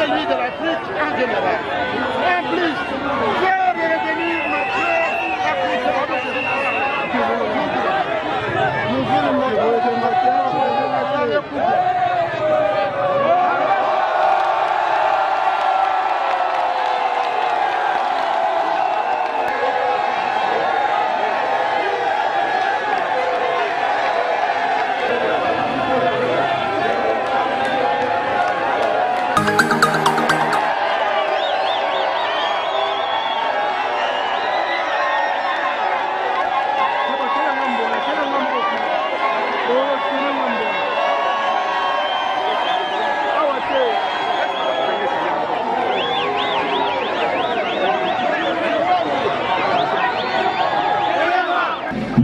celui de l'Afrique en général. En plus, faire revenir notre Afrique.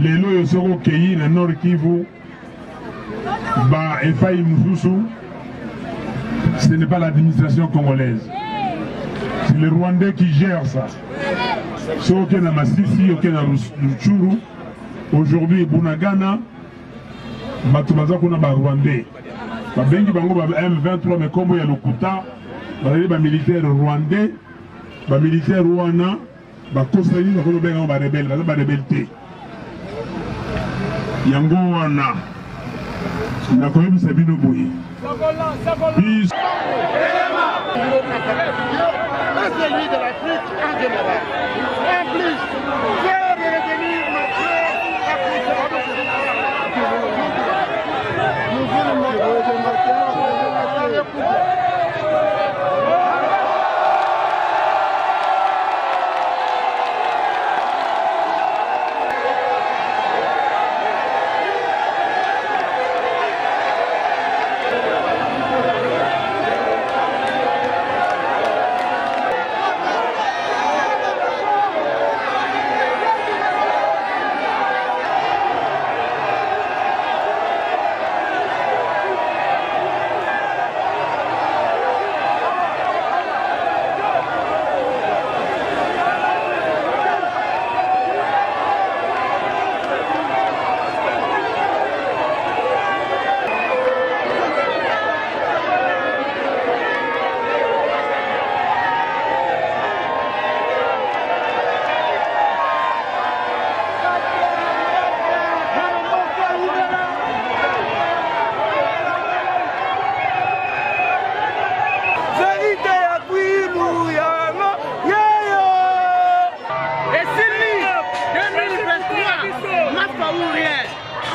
lelo yosoko keyi na Nord Kivu ba epai mususu, ce n'est pas l'administration congolaise, c'est les Rwandais qui gèrent ça. So ok na Masisi, ok na Rutshuru, aujourd'hui Bunagana batubaza kuna ba Rwandais babengi bango ba M23 mekombo ya lokuta bazali ba militaire rwandais ba militaire wana bakosani bakolo benga ba rebelle baza ba rebelle te yango wana nakoyebisa bino boye celui de l'Afrique en général. En plus, faire revenir notre Afrique.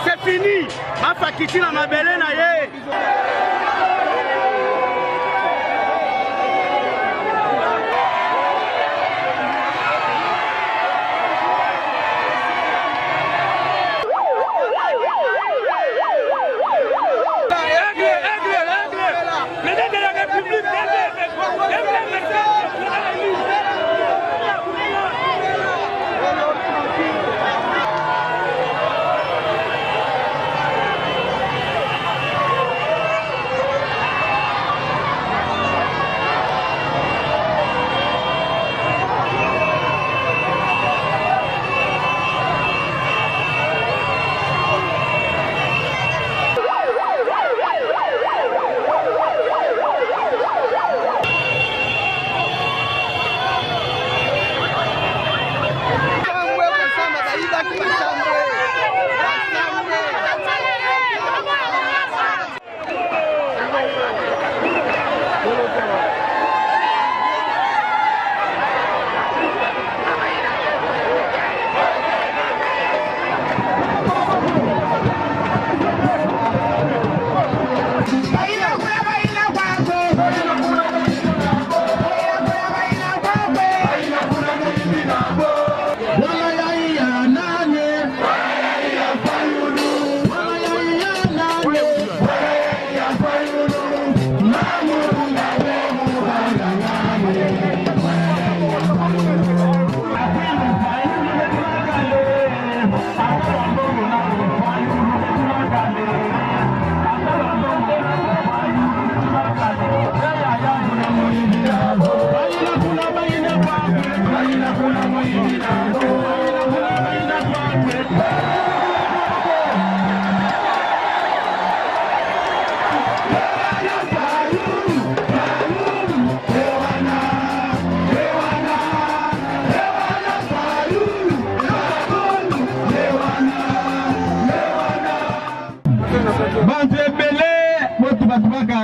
C'est fini, ma fakiti na mabele na ye.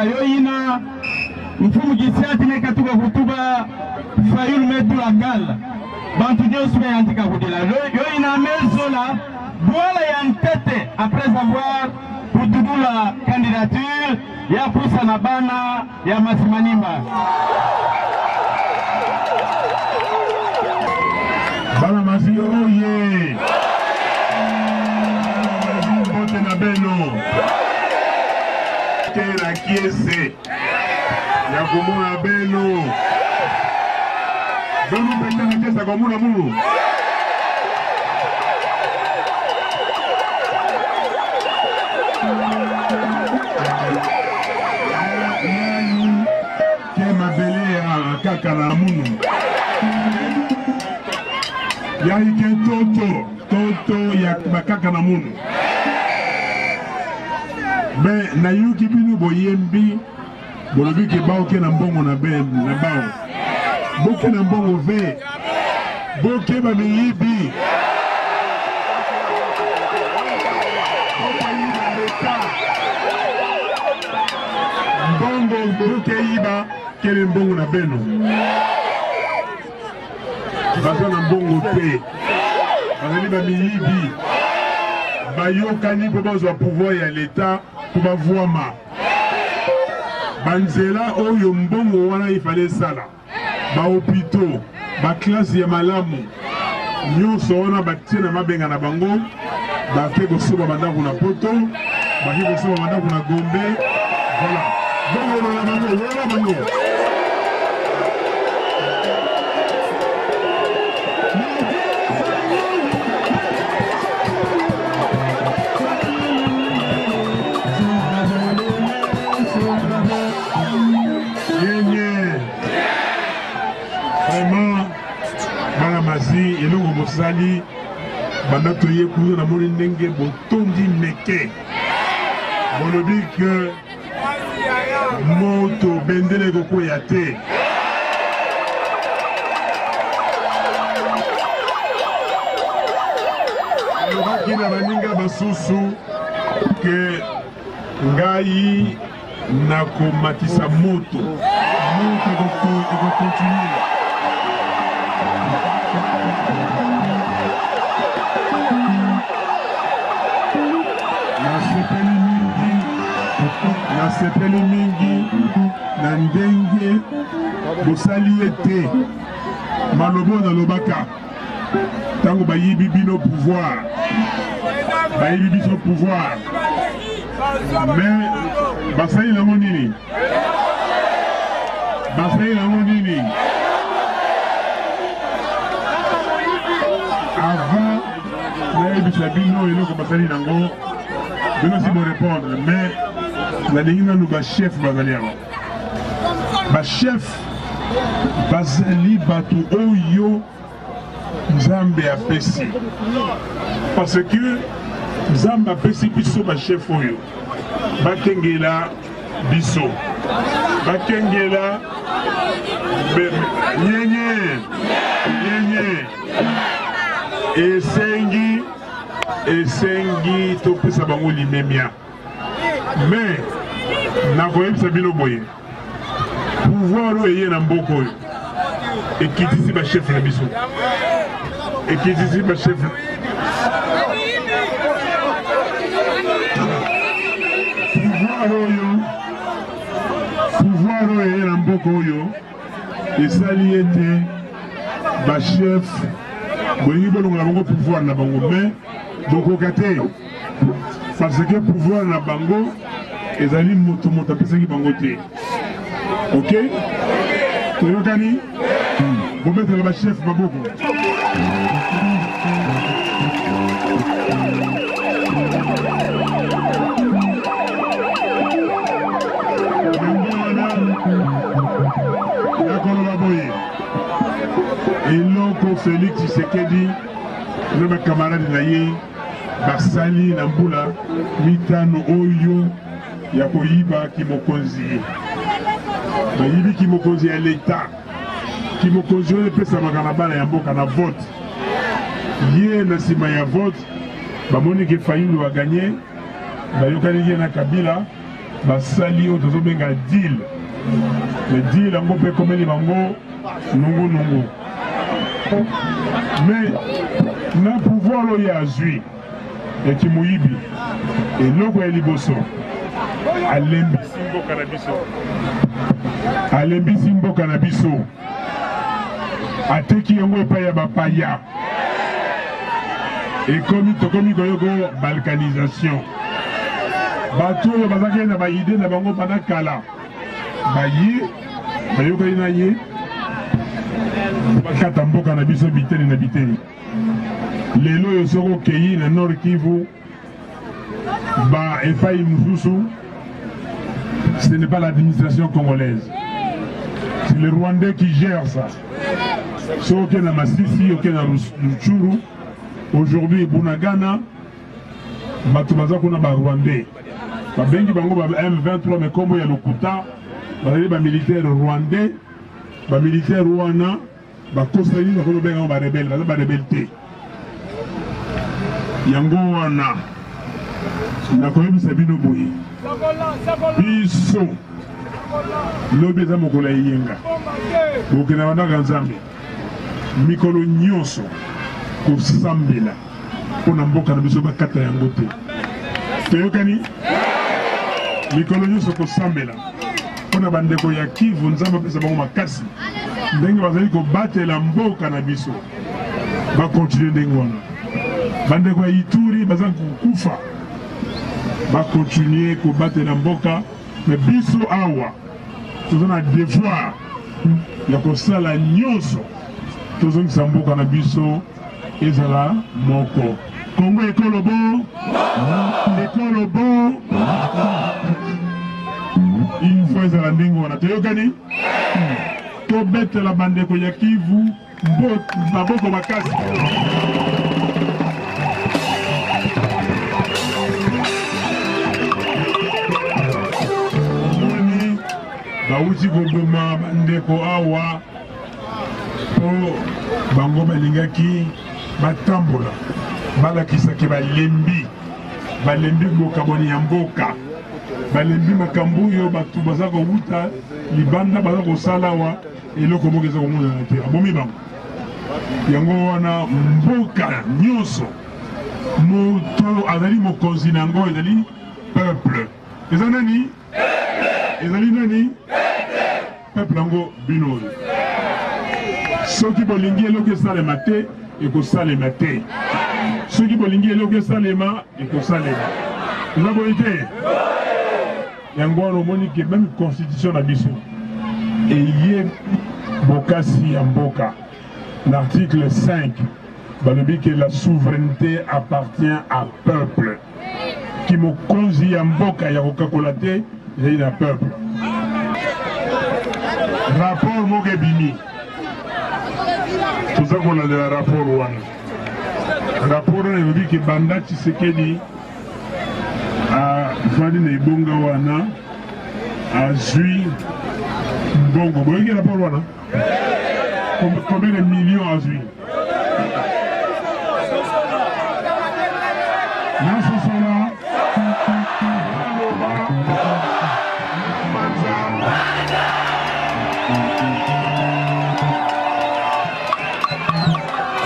yoina mfumu gisati nekatuka kutuba Fayulu metu la gala bantu nyonso yandika kudila yoina mezola Douala Yantete après avoir pour la candidature ya Poussa Nabana ya Masimanimba. Bana Masi oye. Bote na beno. Kera kiese. Ya kumuna beno. Beno pekana kiesa kumuna mulu. Kaka na munu ya ike toto ya bakaka na munu be na yuki binu boyembi bolobi ke bao ke na mbongo na be na bao boke na mbongo ve boke ba miyibi mbongo boke iba kele mbongo na beno baza na mbongo te bazali bamiyibi bayokani mpo bazwa pouvoir ya leta mpo bavwama banzela oyo mbongo wana ifale esala bahopito baklase ya malamu nyonso wana batie na mabenga na bango bake kosoba bandako na poto bake kosoba bandako na Gombe voilà bongo na bango wana bango elongo bosali banda toye kuzo na moni ndenge botondi meke bolobi ke moto bendele kokoya te alobaki na baninga basusu ke ngai nakomatisa moto ekokontinue nasepeli mingi na ndenge bosali ete malobo nalobaka ntango bayibi bino pouvoir bayibi biso pouvoir mais basali nango nini avant nayebisa bino eloko basali nango bino si borépondre mais nalingi nanu bachef bazali yango bachef bazali bato oyo nzambe apesi parce que nzambe apesi biso bachef oyo bakengela biso bakengela nyenye esengi topesa bango limemia mais nakoyebisa bino boye pouvoir oyo eye na mboka oyo ekitisi bachef na biso ekitisi bachef pouvoir oyo eye na mboka oyo esali ete bachef bolingi bolongola bango pouvoir na bango mais bokoka te parce que pouvoir na bango ezali moto apesaki bango te ok toyokani bometela bachef maboko nakoloba boye eloko Félix Tshisekedi na bakamarade na ye basali na mbula mitano oyo ya koyiba kimokonzi bayibi kimokonzi ya leta kimokonzi oyo epesamaka na bana ya mboka na vote ye na nsima ya vote bamoni ke Fayulu aganye bayokani ye na Kabila basali oyo tozobenga deal. Le deal yango mpe komeli bango nungu. Mais na pouvoir oyo azwi ekimuyibi eloko ya liboso alembisi mboka na biso ateki yango epai ya bapaya tokomi koyoko balkanisation. Bato oyo bazaki na baide na bango bana kala bayokaki na ye bakata mboka na biso biteni na biteni. Lelo oyo soki okei na Nord Kivu ba epai mosusu, ce n'est pas l'administration congolaise, c'est les Rwandais qui gèrent ça. Soki okei na Masisi, okei na Rutshuru, aujourd'hui Bunagana bato baza kuna ba Rwandais babengi bango ba M23 mais kombo ya lokuta bazali ba militaire rwandais ba militaire wana bakosali na kono benga ba rebelle baza ba rebelle te yango wana na koyebisa bino boye biso lobi eza mokolo ya yenga okena bandaka nzambe mikolo nyonso kosambela mpona mboka na biso bakata yango te toyokani mikolo nyonso kosambela mpona bandeko ya Kivu nzambe apesa bango makasi ndenge bazali kobatela mboka na biso bakontinue ndenge wana. Bandeko ya Ituri baza kokufa bakontinue kobatela mboka, me biso awa toza na devoir ya kosala nyonso tozongisa mboka na biso ezala moko. Kongo ekolo bo ekolo bo une fois ezala ndenge wana toyokani tobetela bandeko ya Kivu maboko makasi. Omoni bauti koboma bandeko awa po bango balingaki batambola balakisaki balembi bokaboni ya mboka, balembi makambo oyo bato baza kowuta libanda baza kosala wa eloko moko eza komonana te abomi bango. Yango wana mboka nyonso moto azali mokonzi nango ezali peuple. Eza nani? Ezali nani? Peuple yango bino oyo. Soki bolingi eloko esalema te ekosalema te, soki bolingi eloko esalema ekosalema. Eza boye te. Yango wana omoni ke même constitution na biso eye bokasi ya mboka. L'article 5 balobi que la souveraineté appartient à peuple. Ki mokonzi ya mboka ya kokakola te ezali na peuple. Rapport moko ebimi toza kolandela rapport wana. Rapport wana elobi ke banda Tshisekedi avandi na ebonga wana azwi mbongo. Boyoki rapport wana? Combien de millions azwi? Nasosola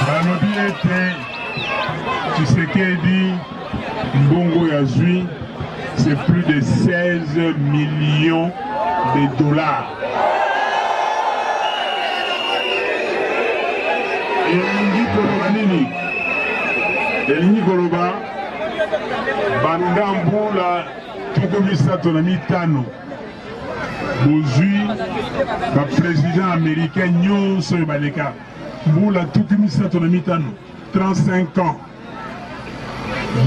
balobi ete Tshisekedi mbongo yazwi c'est plus de 16 millions de dollars. Elingi koloba nini? Elingi koloba bandambula tuku misato na mitano bozwi ba président américain nyonso ebaleka mbula tuku misato na mitano 35 ans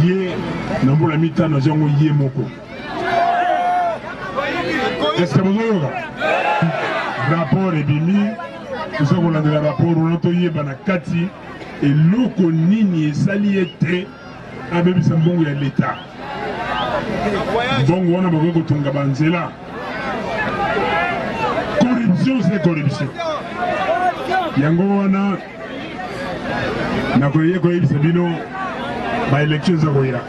ye na mbula mitano jango ye moko. Est-ce que bozoyoka? Rapport ebimi toza kolandela rapport wana toyeba na kati eloko nini esali ete abebisa mbongo ya leta. Mbongo wana bakoki kotunga banzela. Corruption c'est corruption. Yango wana nakoye koyebisa bino ba élection eza koya.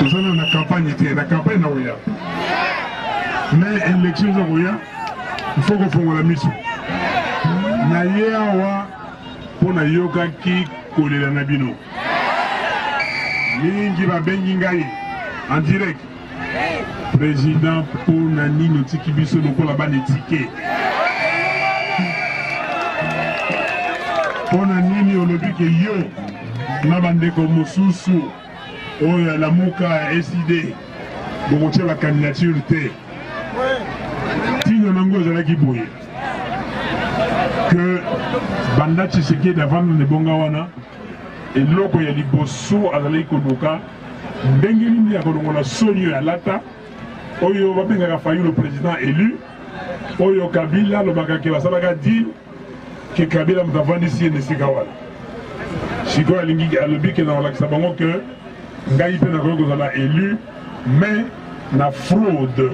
Nous sommes dans la campagne, la campagne Naouya. Mais l'élection Naouya, il faut qu'on fasse la mission. Naïawa pour na yoga qui colle la nabino. Mingi va bengingaï en direct. Président pour nani notiki biso loko la bane ticket. Pour nani olobi ke yo na bande ko mosusu oya la muka SID bon tient la candidature te. Tino nango zalaki boye. Que Banda Tshisekedi d'avant ne bongawana et loko ya liboso azali kodoka ndenge nini ya kolongola sonio ya lata oyo babengaka fayu le président élu oyo Kabila lobaka ke basalaka dire ke Kabila mutavandisi ene sika wana sikoyo alingi alobi ke na kolakisa bango ke ngai mpe nakoki kozala élu mais na fraude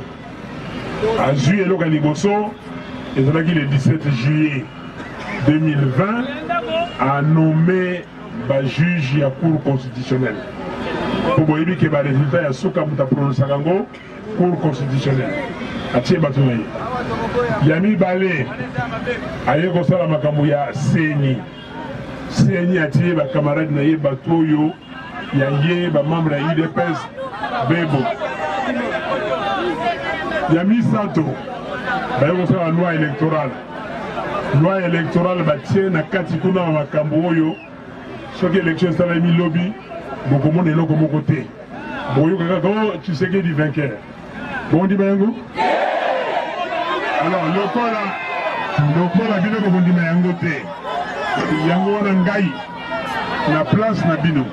azwi eloko ya liboso ezalaki le 17 juillet 2020 a nommé le juge de la Cour constitutionnelle. Pour voir que les résultats sont prononcés dans la Cour constitutionnelle. Yami Balé a eu comme ça la Makamouya Seni. Seni a tiré les camarades de Batoyo, il y a eu les membres de l'IDPS, Bebo. Yami Sato, il y a eu comme ça la loi électorale. Loi électorale batien na katikuna wa makamboyo soki élection ça mis lobby beaucoup monde est là comme côté boyo kaka tu sais que du vainqueur bon dit bango alors lokola bino ko bondi yango te yango wana ngai na place na bino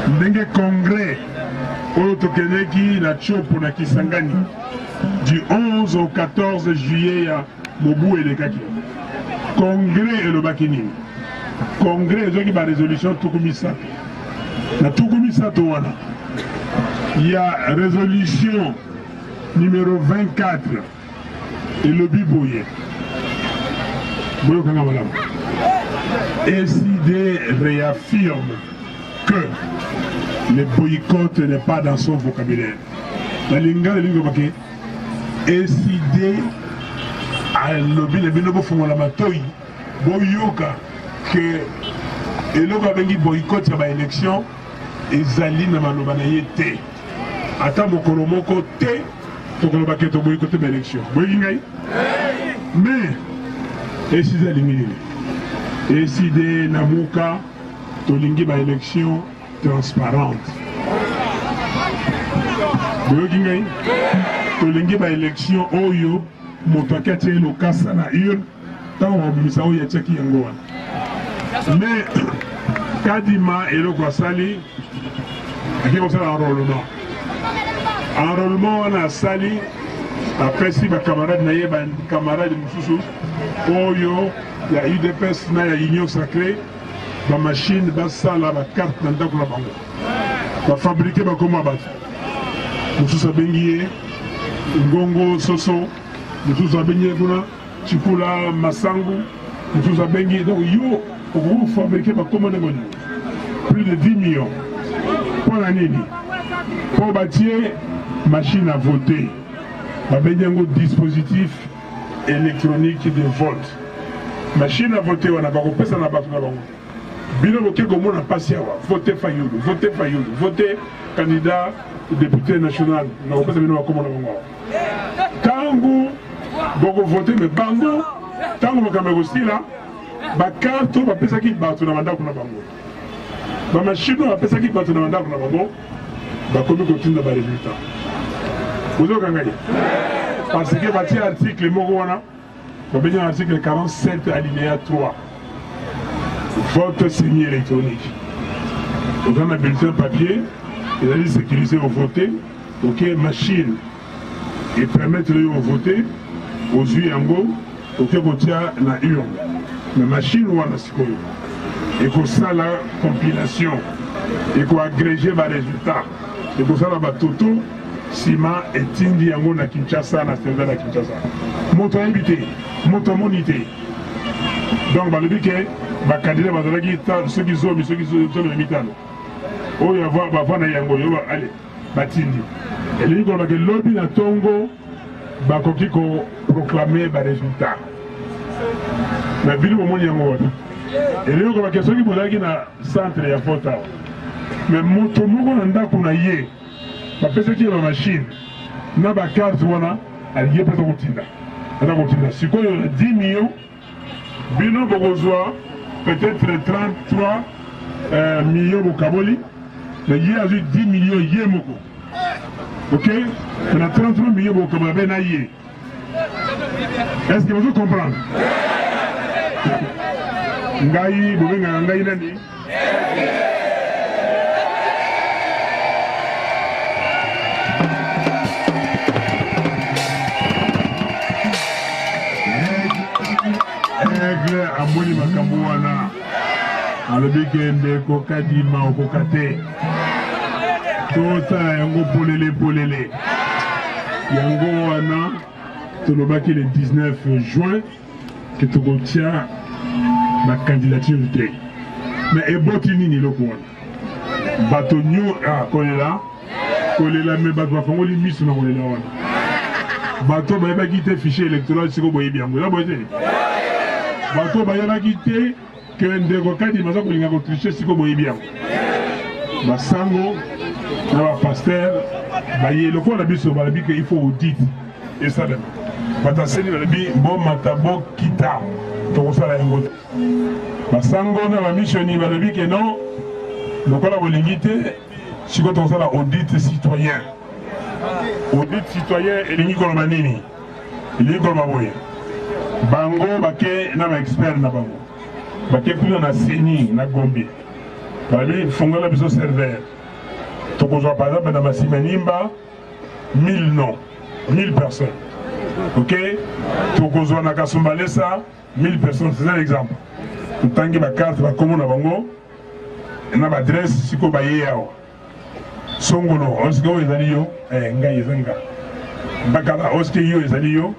ndenge congrès oyo tokeneki na chopo na Kisangani du 11 au 14 juillet ya Mobu et les Kaki. Congrès et le Bakini. Congrès et la résolution Toukoumisa. La Toukoumisa Touana. Il y a résolution numéro 24 et le Biboye. SID réaffirme que le boycott n'est pas dans son vocabulaire. La linga SID alobi le bino bofungola matoyi boyoka que eloko abengi boycott ya baélection ezali na maloba na ye te ata mokolo moko te tokoloba ke toboykote baélection boyiki ngai mais eside alingi nini eside na muka tolingi baélection transparente boyoki ngai tolingi baélection oyo moto akati ye lokasa na urne ntango babimisa oyo atiaki yango wana mais kadima eloko asali ake kosala enrôlement wana asali apesi bakamarade na ye bakamarade mosusu oyo ya UDPS na ya union sacré bamashine basala bakarte na ndako na bango bafabrike bakoma bato mosusu abengi ye ngongo soso mosusu abengi ye kuna chikula masangu mosusu abengi donc yo okofabrike bakoma ndenge nini plus de 10 millions mpo na nini mpo batie machine à voter babengi yango dispositif électronique de vote machine à voter wana bakopesa na bato na bango bino boke komona mpasi awa vote fayulu vote candidat député national nakopesa bino bakomona bango awa ntango bokovote me bango ntango makambo ekosila bakarte oyo bapesaki bato na bandako na bango bamashine oyo bapesaki bato na bandako na bango bakomi kotinda baresultat ozokanga ye parce que batie article moko wana babengi article 47 alinéa 3 vote signé électronique oza na bulletin papier ezali sécurisé au voter ok machine et permettre de voter ozwi yango oke kotia na urne mais machine wana sikoyo ekosala compilation ekoagrégé baresultat ekosala batoto nsima etindi yango na Kinshasa na stade na Kinshasa moto ayebi te moto amoni te donc balobi ke bakandidat bazalaki soki zomi soki zomi na mitano oyo bavana yango yo allez batindi elingi kolobaka lobi na ntongo bakoki koproclame baresultat na bili bomoni yango wana elingi kolobaka soki bozalaki na centre ya vote awa me moto moko na ndako na ye bapesaki ye bamashine na bakarte wana alingi mpe aza kotinda sikoyo na 10 millions bino bokozwa peut-être 33 millions bokaboli mais ye azwi 10 millions ye moko ok mais na 33 millions bokabola be na ye est-ce que vous comprenez ngai bobengaka ngai nani aigle amoni makambo wana alobi ke ndeko kadima okoka te tosala yango polele yango wana tolobaki le 19 juin ke tokotia bacandidature te mais eboti nini eloko wana bato nyo kolela me bato bafangoli miso na kolela wana bato bayebaki te fichier électoral siko boyebi yango eza boye te bato bayebaki te ke ndeko kadima aza kolinga kotriche siko boyebi yango basango na bapaster baye lokola biso balobi ke il faut audit esalema bato aseni balobi bomata bokita tokosala yango te basango na bamisioni balobi ke non lokola bolingi te siko tokosala audit citoyen elingi koloba nini elingi koloba boye bango bake na baexpert na bango bake kuna na seni na gombe balobi fungola biso serveur tokozwa par exemple na masimanimba 1000 noms 1000 personnes ok tokozwa na kasumbalesa 1000 personnes c'est un exemple totangi bakarte bakomo na bango na baadresse siko baye awa songolo oske oyo ezali yo ngai eza nga bakala oske yo ezali yo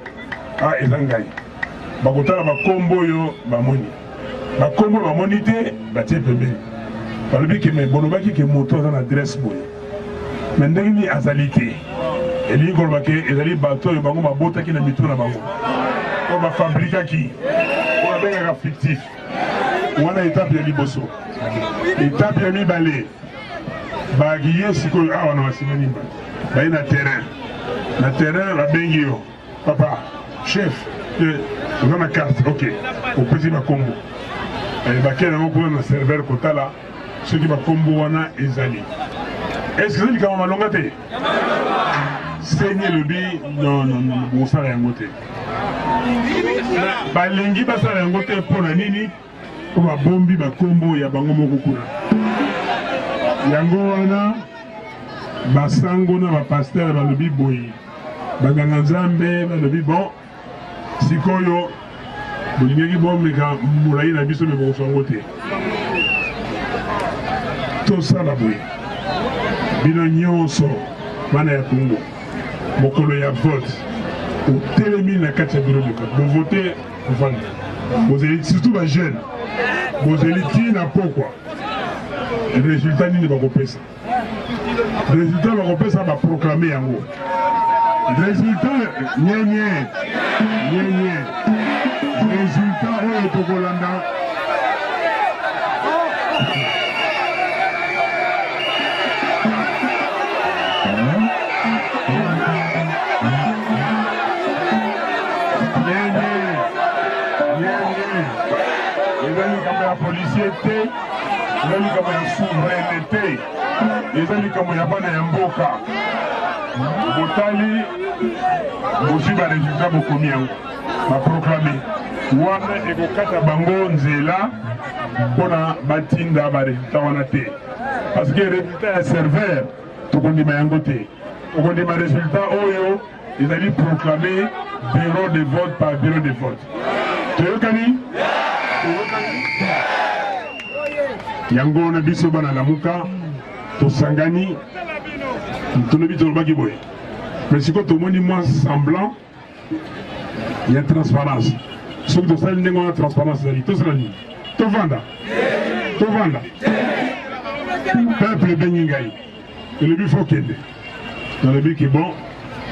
eza ngai bakotala bakombo oyo bamoni bakombo bamoni te batie pembeni balobi ke me bolobaki ke moto aza na adresse boye me ndenge nini azali te elingi koloba ke ezali bato oyo bango babotaki na mito na bango oyo bafabrikaki oyo babengaka fictif wana etape ya liboso etape ya mibale baki ye sikoyo awa na masimanimba baye na terrain babengi yo papa chef oza na carte ok opesi bakombo bakele yango kuna na serveur kotala soki bakombo wana ezali est-ce que ezali kama malonga te seni elobi non bokosala yango te balingi basala yango te mpo na nini mpo babombi bakombo ya bango moko kuna yango wana basango na bapaster balobi boye baganga nzambe balobi bon sikoyo bolingaki bomeka molai na biso me bokoswa yango te tosala boye bino nyonso bana ya kongo mokolo ya vote otelemi na kati ya biro de vote bovote bovanda bozeli surtout bajeune bozeli ntina pokwa résultat nini bakopesa résultat bakopesa baproclame yango résultat nyenye résultat oyo tokolanda ezali likambo ya policier te ezali likambo ya souveraineté ezali likambo ya bana ya mboka botali bozwi baresultat bokomi yango baproclame wana ekokata bango nzela mpona batinda baresultat wana te parce que résultat ya serveur tokondima yango te tokondima résultat oyo ezali proclame bureau de vote par bureau de vote toyokani yango na biso bana lamuka tosangani tolobi tolobaki boye mais siko tomoni mwa semblant ya transparence soki tosali ndenge wana transparence ezali tosala nini tovanda peuple Bengingaï. Et le but faut qu'il dans le but qui est bon,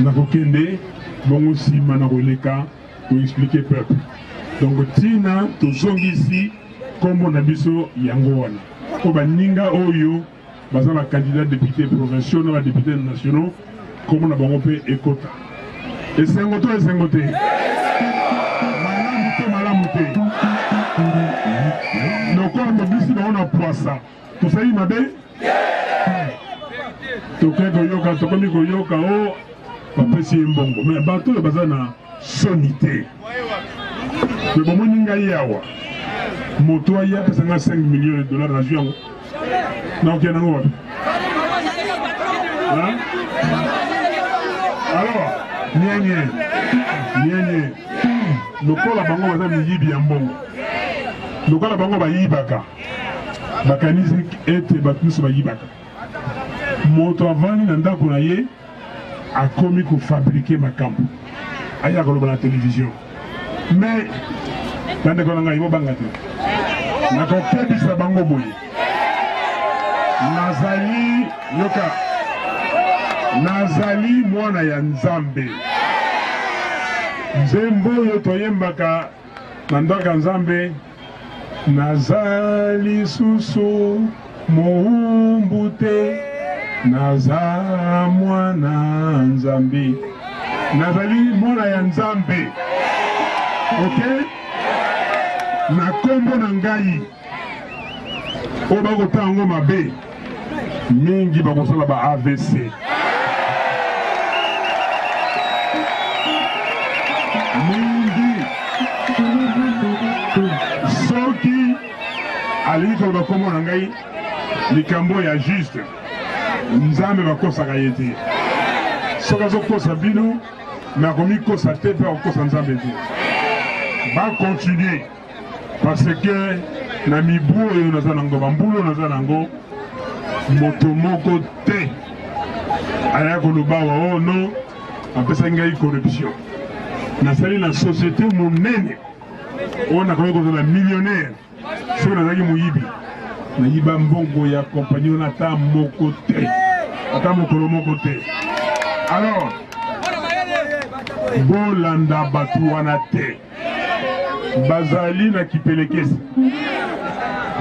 on a fait bon aussi, Manaroleka, pour expliquer peuple. Donc, Tina, tout sont ici, comme on a vu Yangoana. Pour Baninga Oyo, basant la candidat député provincial, la député nationaux, comme on a fait Ekota. Et c'est un moto et c'est un moto. Malamouté. Donc, on a vu on a poisson. Tout ça, il m'a dit. Toke koyoka tokomi koyoka o papesi mbongo mais bato baza na sonité mais bon moninga yawa moto aya pesa nga 5 millions de dollars na juango na okena ngo wapi hein alors nyenye lokola bango baza miyibi ya mbongo lokola bango bayibaka bakanisi ete bato nyonso bayibaka moto avandi na ndako na ye akomi kofabrike makambo aya koloba na télévision mais bandeko na ngai bobanga te nakokebisa bango boye nazali mwana ya nzambe nzembo oyo toyembaka na ndako ya nzambe nazali susu moumbu te naza mwana nzambe nazali mwana ya nzambe ok na kombo na ngai oyo bakotanga yango mabe mingi bakosala ba AVC mingi soki alingi koloba kombo na ngai likambo ya juste nzambe bakosaka ye te soki azokosa bino me akomikosa te mpe akokosa nzambe te bacontinue parce que na mibu oyo naza nango bambulu oyo naza nango moto moko te aya koloba wa ono apesaki ngai corruption nasali na société monene oyo nakomi kozala millionnaire soki nazalaki moyibi nayiba mbongo ya kompagnie wana ata moko te ata mokolo moko te alors bolanda bato wana te bazali na kipelekesi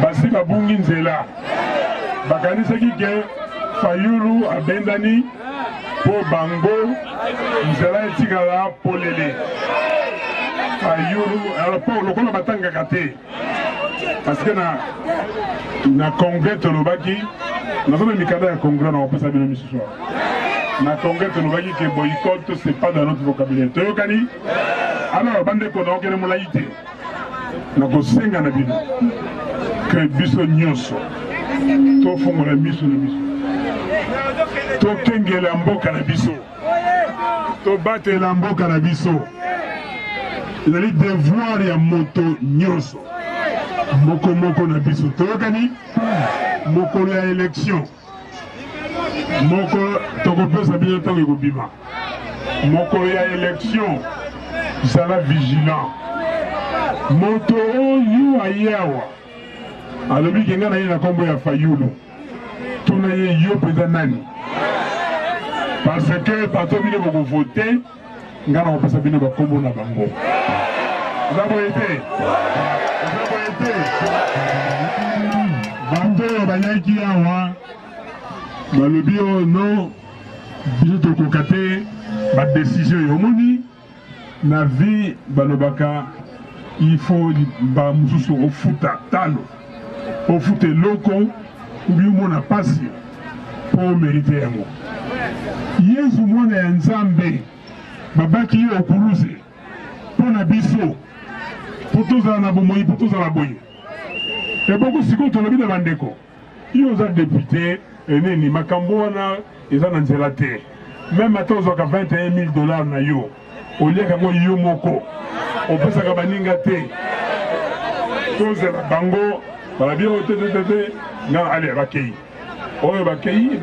basi babungi nzela bakanisaki ke Fayulu abendani po bango nzela etikala polele Fayulu alors po lokola batangaka te parce que na congrès tolobaki nazona mikada ya congrès na opesa bino misusu na congrès tolobaki ke boycott c'est pas dans notre vocabulaire toyokani alors bandeko na okene molai te na kosenga na bino ke biso nyonso tofongola miso na biso tokengela mboka na biso tobatela mboka na biso ezali devoir ya moto nyonso moko na biso toyokani mokolo ya élection moko tokopesa bino ntango ekobima mokolo ya élection zala vigilant moto oyo ayawa alobi kenga na ye na kombo ya Fayulu tuna ye yo mpenza nani parce que bato bino bokovote nga na kopesa bino bakombo na bango oza boye te bato oyo bayaki awa balobi oyo no biso tokoka te badesizio oyo omoni na vie balobaka il faut ba mususu ofuta talo ofuta eloko ubi omona pasi po merite yango yesu mwana ya nzambe babaki ye okuluze mpo na biso po tozala na bomoi po tozala boye eboko sikoyo tolobi na bandeko yo oza député eneni makambo wana eza na nzela te meme ata ozwaka 21 000 $ na yo oliaka yango yo moko opesaka baninga te tozela bango balabi oyo te nga ale bakei oyo bakei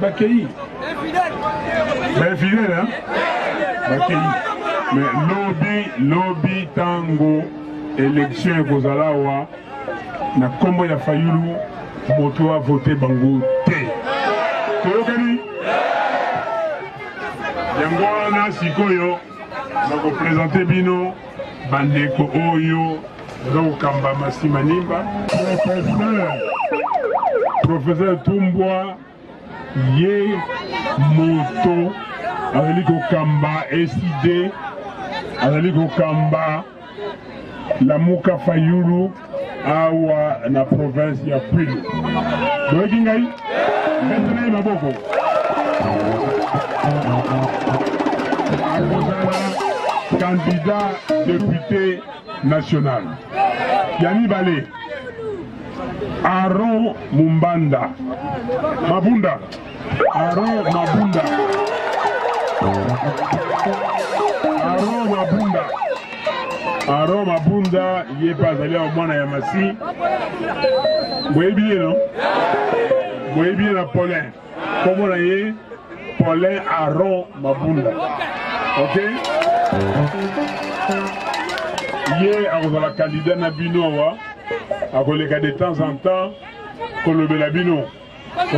bainfidèle bakei mais lobi tango élection ekozala awa na kombo ya Fayulu moto avote bango te toyokani yango wana sikoyo nakopresente bino bandeko oyo baza kokamba masima nimba professeur Tumbwa ye moto azali kokamba SID azali kokamba Lamuka Fayulu awa na province ya Kwilu doyeki ngai mbetene maboko akozala candidat député national ya mibale Aron Mabunda Aron Mabunda ye bazali au mwana ya masi boyebi no boyebi na Paulin komo na ye Paulin Aron Mabunda ok ye akozala candidat na bino wa akoleka de temps en temps kolobela bino